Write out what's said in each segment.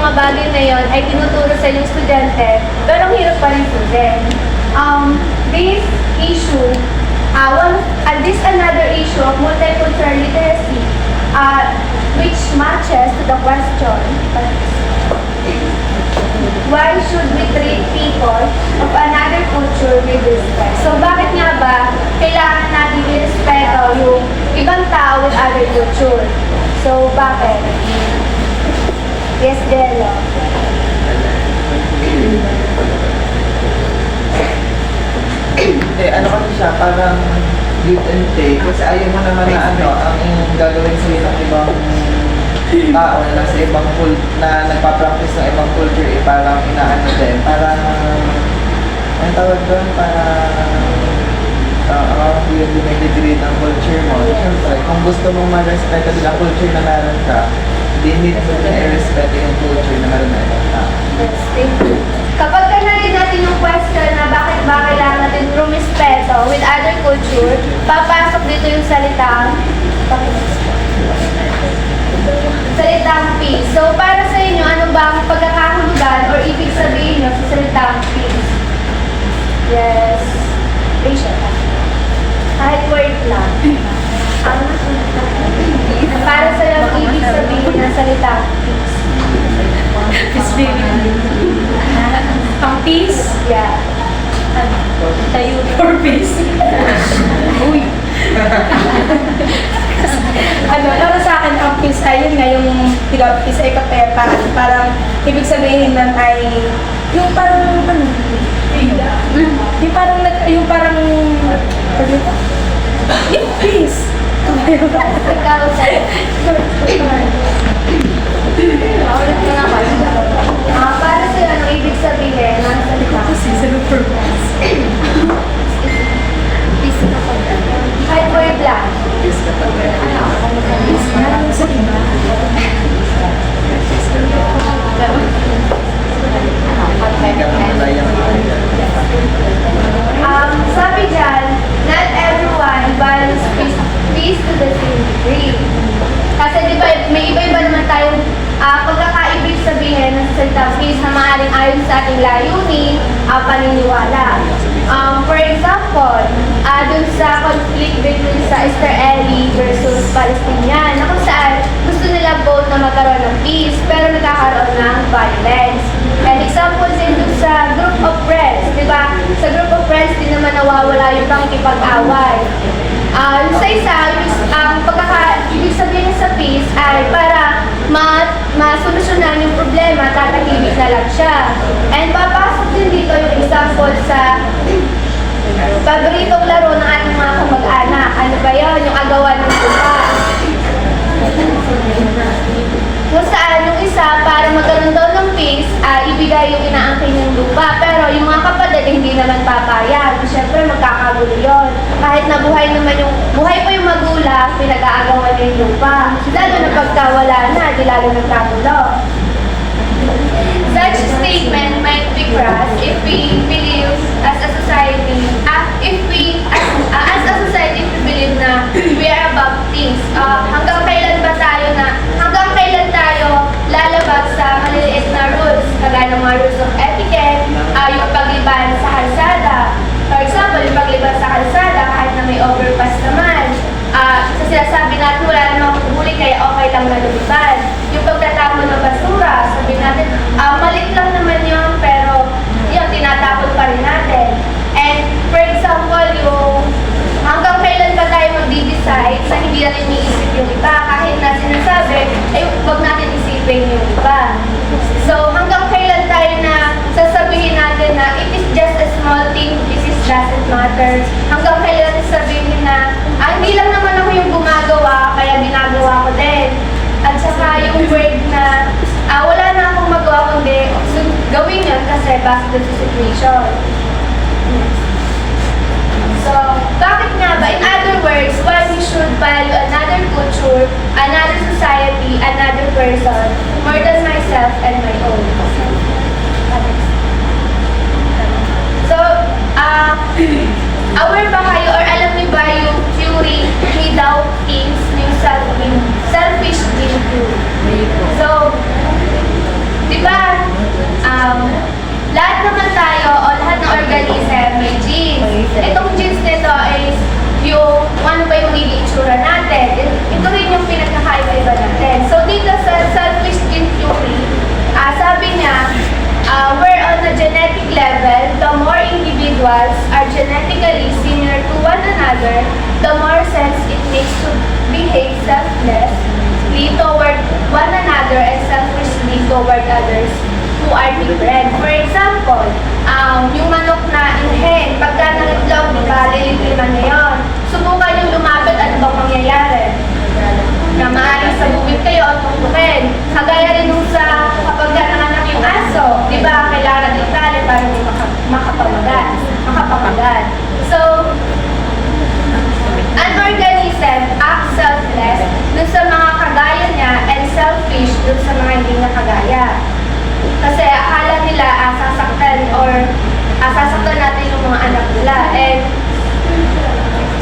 mga bagay na yon ay tinuturo sa inyong estudyante, pero ang hirap pa rin sundin. This issue, this another issue of multicultural literacy, which matches to the question, why should we treat people of another culture with respect? So, bakit nga ba kailangan natin i-respeto yung ibang tao with other culture? So, bakit? Yes, Delo. Ano kasi siya, parang give and take. Kasi ayaw mo naman na ang gagawin sa'yo ng ibang tao na nasa ibang na nagpa-practice ng ibang culture, parang inaano din. Parang, ang tawag doon, parang yung dinidegrade ng culture mo. Siyempre, kung gusto mong ma-respeto din ang culture na meron ka, hindi mo na i-respeto yung culture na meron na ibang tao. Kapag narinig natin yung question na bakit ba kailangan natin rumispeto with other culture, papasok dito yung salitang peace. So, para sa inyo, ano ba ang pagkakahulugan or ibig sabihin nyo sa salitang peace? Yes. Rachel. Kahit word lang. Para sa yung ibig sabihin ng salitang peace. Peace baby. Ang peace? Yeah. Tayo for peace. Uy. Para sa akin, ang peace ay yun nga yung peace ay kapera. Parang ibig sabihin nun ay yung parang yung peace. Ikaw sa para sa ano ibig sabihin ng salita? Kahit word lang. Sabi dyan, not everyone values peace to the same degree. Kasi di ba, may iba-iba naman tayong pagkakaibig sabihin ng salitang peace na maaaring ayon sa ating layunin, paniniwala. For example, dun sa conflict between sa Israeli versus Palestinian, na kung saan gusto nila both na magkaroon ng peace, pero nagkakaroon ng violence. And example din dun sa group of friends, di ba? Sa group of friends, di naman nawawala yung pakikipag-away. Sa isa, ang ibig sabihin sa peace ay para masolusyonan yung problema, tatahimik na lang siya. And papasok din dito yung example sa paboritong laro ng ating mga kamag-anak. Ano ba yun? Yung agawan ng lupa. Kung saan yung isa, para magkaroon daw ng peace, ibigay yung inaangkin yung lupa. Pero yung mga kapatid, hindi naman papayag. Siyempre, magkakagulo yun. Kahit na buhay pa yung magulang, pinag-aagawan niya yung lupa. Lalo na pagkawala na, di lalo nagkagulo. Such statement might be crass if we believe as a society, believe na we are above things. Hanggang kailan tayo lalabag sa maliliit na rules, kagaya ng mga rules of etiquette, yung pagliban sa kalsada. For example, yung pagliban sa kalsada, kahit na may overpass naman, sa sinasabi natin wala namang huli kaya okay lang na lumiban. Yung pagtatapon ng basura, sabi natin, malit lang naman yun, pero yun, tinatapon pa rin natin. And for example, yung hanggang kailan ba tayo mag-decide na hindi natin iniisip yung iba, kahit na sinasabi, ay huwag natin isipin yung iba. So hanggang kailan tayo na sasabihin natin na it is just a small thing, this is doesn't matter. Hanggang kailan natin sabihin na, hindi lang naman ako yung gumagawa, kaya ginagawa ko din. At saka yung word na, wala na akong magawa kundi gawin yun kasi base dun sa situation. So, bakit nga ba? In other words, why we should value another culture, another society, another person, more than myself and my own. So, aware ba kayo or alam niyo ba yung theory ni Dawkins, yung selfish thinking? So, Di ba? Lahat naman tayo o lahat ng organism may genes. Itong genes nito is yung ano ba yung magiging itsura natin. Ito rin yung pinagkakaiba-iba natin. So dito sa selfish gene theory, sabi niya, where on a genetic level, the more individuals are genetically similar to one another, the more sense it makes to behave selflessly toward one another and selfishly toward others who are different. For example, yung manok na inhen, pagka nangitlog, di ba, lililiman niya yun. Subukan yung lumapit, ano bang mangyayari? Na maaaring sabugin kayo o tuktukin. Kagaya rin nung sa kapag nanganak yung aso, di ba, kailangan ng tali para hindi makapamagat. So, an organism acts selfless dun sa mga kagaya niya and selfish dun sa mga hindi na kagaya. Kasi akala nila sasaktan natin yung mga anak nila. And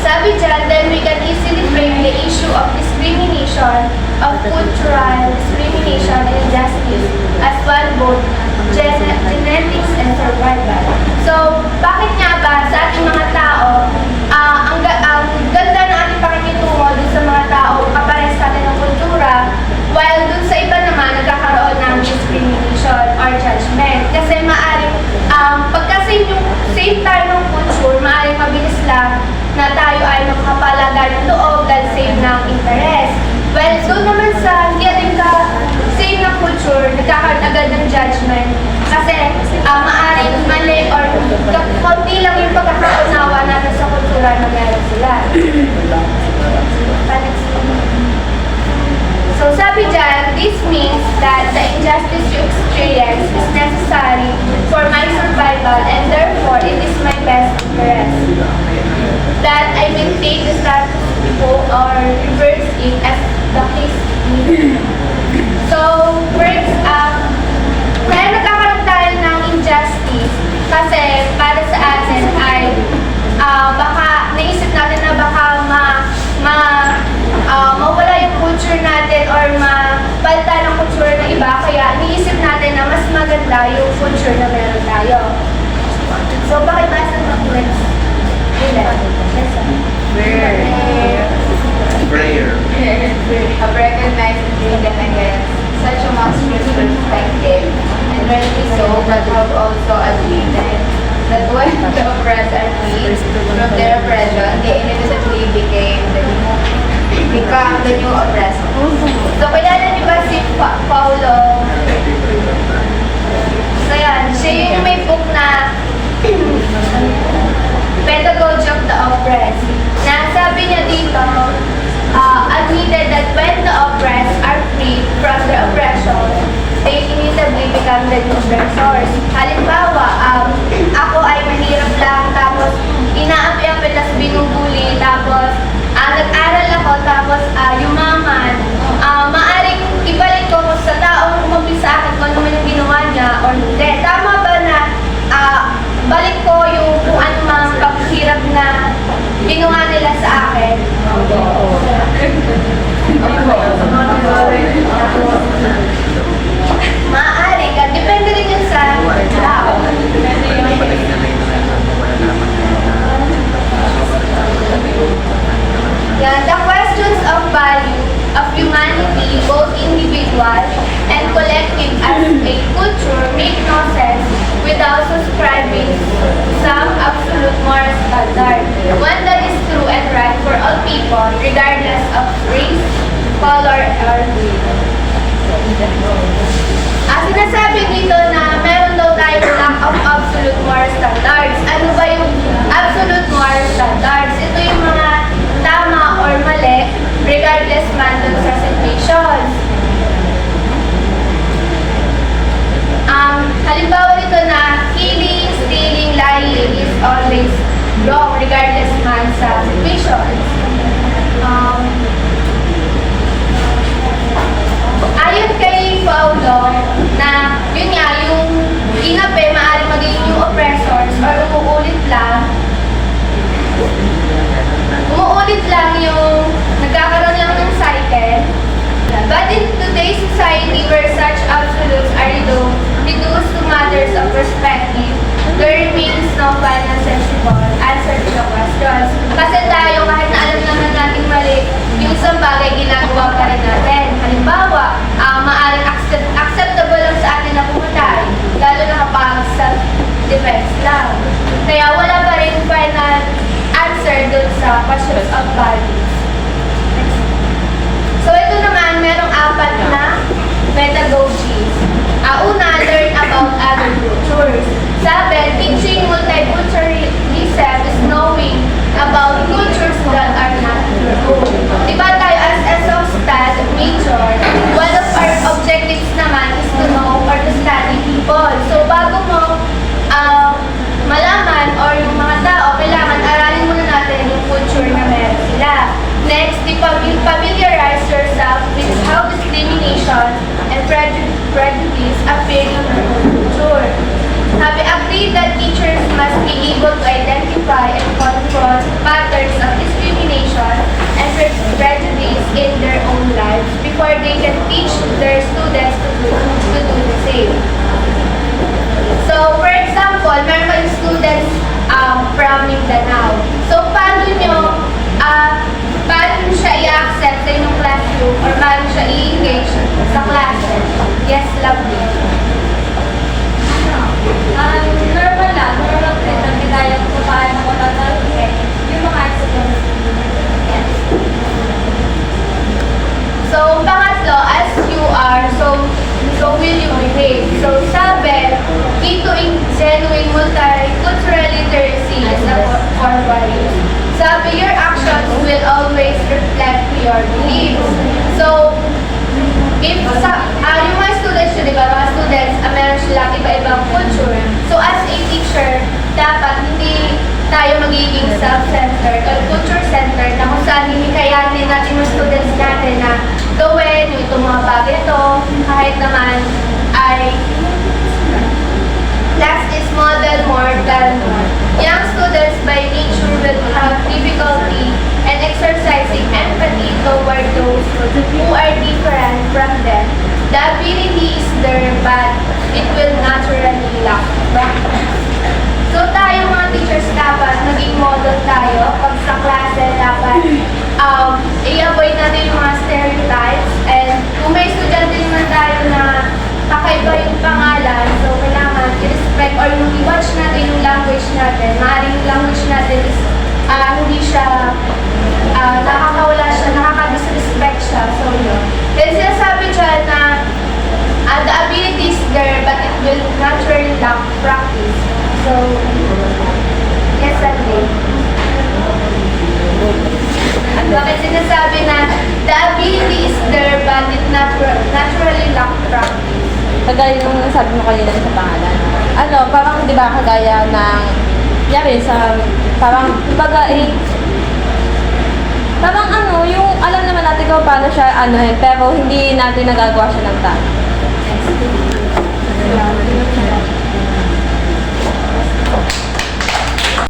sabi dyan, then we can easily frame the issue of discrimination, of cultural discrimination and injustice as one both genetics and survival. So, bakit nga ba sa ating mga tao, ang ganda ng ating pakikitungo dun sa mga tao, kapares natin ng kultura, while dun sa iba naman, nagkakaroon ng discrimination or judgment. Kasi maaaring, same tayo ng culture, maaaring mabilis lang na tayo ay makapalagan ng loob dahil same ng interest. Well, doon naman sa hindi rin same ng culture, nagkakaroon agad ng judgment. Kasi maaaring mali or konti lang yung pagkakaunawa natin sa kultura na meron sila. So sabi dyan, this means that the injustice you experience is necessary for my survival and therefore it is my best interest that I maintain the status quo or reverse it as the case may be. So, words, kaya nagkakaroon tayo ng injustice kasi para sa atin ay baka naisip natin na baka mawala yung culture natin or mapalta ng culture ng iba, kaya iniisip natin na mas maganda yung culture na meron tayo. So, pakibasa ng words. Prayer. Have recognized and taken against such a monstrous perspective, and rightly so, but have also admitted that when the oppressed are freed from their oppression, they inevitably become the new oppressed. So, kilala niyo ba si Paulo? So, yan. Siya yung may book na Pedagogy of the Oppressed. Na sabi niya dito, admitted that when the oppressed are freed from their oppression, they inevitably become the new oppressors. Halimbawa, ako ay mahirap lang, tapos inaampi-ampi, tapos binubuli, tapos nag-aral ako, tapos yumaman. Maaring ibalik ko sa taong umapi sa akin kung ano man yung ginawa niya o hindi. Tama ba na balik ko yung kung ano mang paghirap na ginawa nila sa akin? Maaari ka. Depende rin yun sa tao. Yeah, the questions of value of humanity, both individual and collective as a culture, make no sense without subscribing to some absolute moral standard. One that is true and right for all people, regardless of race, color, or creed. Sinasabi dito na meron daw tayo lack of absolute moral standards. Ano ba yung absolute moral standards? Ito yung mga tama or mali, regardless man dun sa situations. Halimbawa nito na killing, stealing, lying is always wrong, regardless man sa situations. Ayon kay Paulo, na yun nga, yung inape, maaaring magiging yung oppressors or umuulit lang yung nagkakaroon lang ng cycle. But in today's society where such absolutes are reduced sa questions of values. So ito naman, merong 4 na pedagogies. Una, learn about other cultures. Sabi, teaching multiculturalism is knowing about cultures that are not your own. Diba tayo as a STAT major, one of our objectives naman is to know or to study people. So bago mo malaman or yung mga tao, kailangan aralin muna natin yung culture na meron sila. Next, familiarize yourself with how discrimination and prejudice appear in your culture. Sabi, agree that teachers must be able to identify and confront patterns of discrimination and prejudice in their own lives before they can teach their students to do the same. So, for example, meron kayong students from Mindanao. So, paano nyo siya i-accept sa inyong classroom or paano siya i-engage sa classes? Yes, lovely. Normal lang din ang ginaya ko kung paano ko tatanungin yung mga accidents. So, pangatlo, as you are, so will you behave. So, sabi, key to genuine multicultural literacy is the core values. Sabi, your actions will always reflect your beliefs. So, if yung mga students yun, diba, mga students, meron silang iba-ibang culture. So, as a teacher, dapat hindi tayo magiging self-centered or culture-centered na kung saan hinikayanin natin yung students natin na gawin yung itong mga bagay ito, kahit naman ay less is model more than more. Young students by nature will have difficulty in exercising empathy toward those who are different from them. The ability is there, but it will naturally lack practice. So tayo mga teachers dapat maging model tayo pag sa klase dapat i-avoid natin yung mga stereotypes, and kung may estudyante naman tayo na kakaiba yung pangalan, so kailangan i-respect or yung i-watch natin yung language natin. Maaaring yung language natin is hindi siya nakakawala siya, nakaka-disrespect siya. So yun. Then sinasabi dyan na the ability is there but it will naturally lack practice. So, yes, Sunday. Bakit sinasabi na the ability is there but it naturally lack practice? Kagaya nung sabi mo kanina sa pangalan. Parang di ba kagaya ng, yari sa, parang, kumbaga parang yung alam naman natin kung paano siya, pero hindi natin nagagawa siya ng tama.